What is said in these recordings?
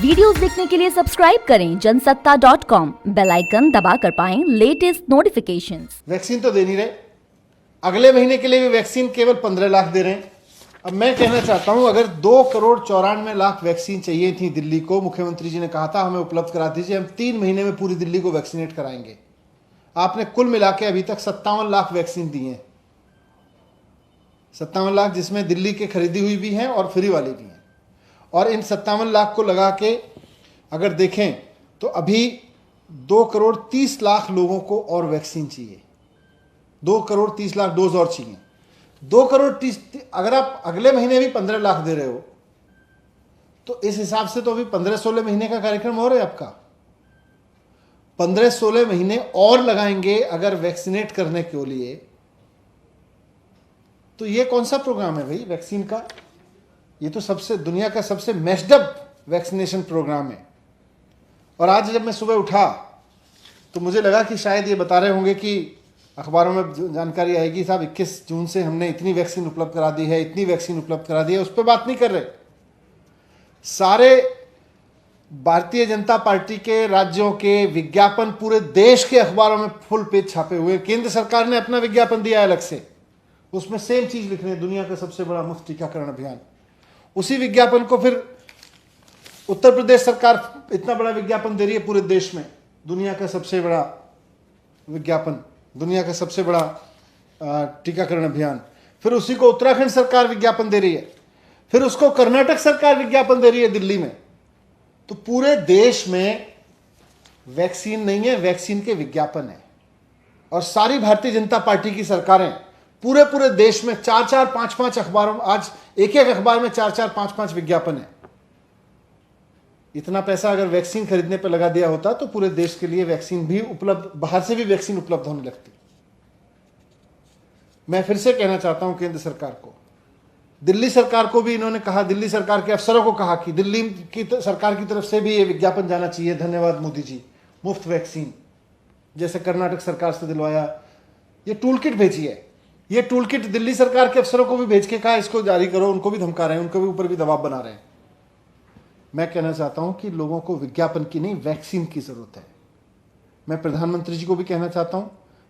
Videos देखने के लिए सब्सक्राइब करें जनसत्ता.com, बेल आइकन दबाकर पाएं लेटेस्ट नोटिफिकेशंस। वैक्सीन तो दे नहीं रहे, अगले महीने के लिए भी वैक्सीन केवल 15 लाख दे रहे हैं। अब मैं कहना चाहता हूं, अगर 2,94,00,000 वैक्सीन चाहिए थी दिल्ली को, मुख्यमंत्री जी ने कहा था हमें उपलब्ध करा दीजिए, हम 3 महीने में पूरी दिल्ली को वैक्सीनेट कराएंगे। आपने कुल मिला के अभी तक 57 लाख वैक्सीन दी हैं, 57 लाख, जिसमें दिल्ली के खरीदी हुई भी हैं और फ्री वाली भी हैं। और इन 57 लाख को लगा के अगर देखें तो अभी 2,30,00,000 लोगों को और वैक्सीन चाहिए, 2,30,00,000 डोज और चाहिए। 2,30,00,000, अगर आप अगले महीने भी 15 लाख दे रहे हो तो इस हिसाब से तो अभी 15-16 महीने का कार्यक्रम हो रहा है आपका। 15-16 महीने और लगाएंगे अगर वैक्सीनेट करने के लिए, तो ये कौन सा प्रोग्राम है भाई वैक्सीन का? ये तो सबसे दुनिया का सबसे मेस्डअप वैक्सीनेशन प्रोग्राम है। और आज जब मैं सुबह उठा तो मुझे लगा कि शायद ये बता रहे होंगे कि अखबारों में जानकारी आएगी, साहब 21 जून से हमने इतनी वैक्सीन उपलब्ध करा दी है, इतनी वैक्सीन उपलब्ध करा दी है। उस पर बात नहीं कर रहे। सारे भारतीय जनता पार्टी के राज्यों के विज्ञापन पूरे देश के अखबारों में फुल पेज छापे हुए। केंद्र सरकार ने अपना विज्ञापन दिया है अलग से, उसमें सेम चीज लिख रहे हैं, दुनिया का सबसे बड़ा मुफ्त टीकाकरण अभियान। उसी विज्ञापन को फिर उत्तर प्रदेश सरकार इतना बड़ा विज्ञापन दे रही है पूरे देश में, दुनिया का सबसे बड़ा विज्ञापन, दुनिया का सबसे बड़ा टीकाकरण अभियान। फिर उसी को उत्तराखंड सरकार विज्ञापन दे रही है, फिर उसको कर्नाटक सरकार विज्ञापन दे रही है दिल्ली में। तो पूरे देश में वैक्सीन नहीं है, वैक्सीन के विज्ञापन है। और सारी भारतीय जनता पार्टी की सरकारें पूरे पूरे देश में 4-4, 5-5 अखबारों, आज एक अखबार में 4-4, 5-5 विज्ञापन है। इतना पैसा अगर वैक्सीन खरीदने पर लगा दिया होता तो पूरे देश के लिए वैक्सीन भी उपलब्ध, बाहर से भी वैक्सीन उपलब्ध होने लगती। मैं फिर से कहना चाहता हूं केंद्र सरकार को, दिल्ली सरकार को भी इन्होंने कहा, दिल्ली सरकार के अफसरों को कहा कि दिल्ली की सरकार की तरफ से भी ये विज्ञापन जाना चाहिए, धन्यवाद मोदी जी, मुफ्त वैक्सीन जैसे कर्नाटक सरकार से दिलवाया। ये टूल किट भेजी है, ये टूल किट दिल्ली सरकार के अफसरों को भी भेज के कहा इसको जारी करो, उनको भी धमका रहे हैं, उनके भी ऊपर भी दबाव बना रहे हैं। मैं कहना चाहता हूं कि लोगों को विज्ञापन की नहीं, वैक्सीन की जरूरत है। मैं प्रधानमंत्री जी को भी कहना चाहता हूं,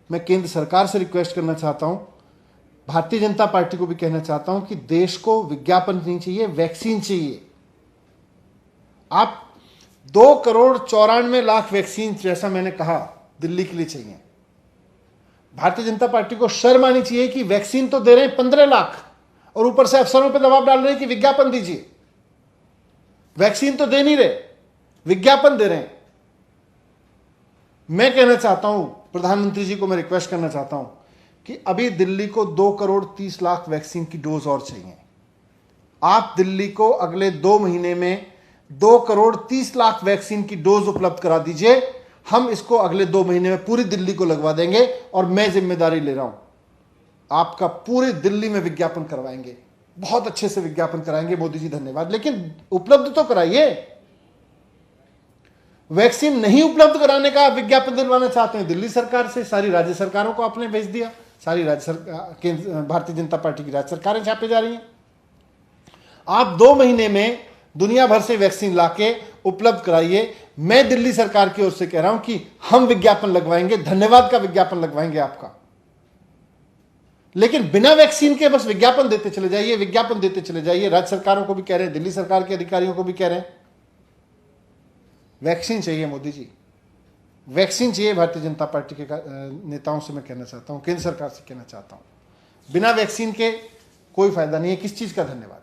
मैं केंद्र सरकार से रिक्वेस्ट करना चाहता हूं, भारतीय जनता पार्टी को भी कहना चाहता हूं कि देश को विज्ञापन नहीं चाहिए, वैक्सीन चाहिए। आप 2,94,00,000 वैक्सीन, जैसा मैंने कहा, दिल्ली के लिए चाहिए। भारतीय जनता पार्टी को शर्म आनी चाहिए कि वैक्सीन तो दे रहे हैं 15 लाख और ऊपर से अफसरों पर दबाव डाल रहे हैं कि विज्ञापन दीजिए। वैक्सीन तो दे नहीं रहे, विज्ञापन दे रहे हैं। मैं कहना चाहता हूं, प्रधानमंत्री जी को मैं रिक्वेस्ट करना चाहता हूं कि अभी दिल्ली को 2,30,00,000 वैक्सीन की डोज और चाहिए। आप दिल्ली को अगले 2 महीने में 2,30,00,000 वैक्सीन की डोज उपलब्ध करा दीजिए। हम इसको अगले 2 महीने में पूरी दिल्ली को लगवा देंगे और मैं जिम्मेदारी ले रहा हूं, आपका पूरी दिल्ली में विज्ञापन करवाएंगे, बहुत अच्छे से विज्ञापन कराएंगे। मोदी जी धन्यवाद, लेकिन उपलब्ध तो कराइए। वैक्सीन नहीं उपलब्ध कराने का आप विज्ञापन दिलवाना चाहते हैं दिल्ली सरकार से, सारी राज्य सरकारों को आपने भेज दिया, सारी राज्य सरकार, भारतीय जनता पार्टी की राज्य सरकारें छापे जा रही हैं। आप 2 महीने में दुनिया भर से वैक्सीन लाके उपलब्ध कराइए। मैं दिल्ली सरकार की ओर से कह रहा हूं कि हम विज्ञापन लगवाएंगे, धन्यवाद का विज्ञापन लगवाएंगे आपका। लेकिन बिना वैक्सीन के बस विज्ञापन देते चले जाइए, विज्ञापन देते चले जाइए। राज्य सरकारों को भी कह रहे हैं, दिल्ली सरकार के अधिकारियों को भी कह रहे हैं, वैक्सीन चाहिए मोदी जी, वैक्सीन चाहिए। भारतीय जनता पार्टी के नेताओं से मैं कहना चाहता हूं, केंद्र सरकार से कहना चाहता हूं, बिना वैक्सीन के कोई फायदा नहीं है। किस चीज का धन्यवाद?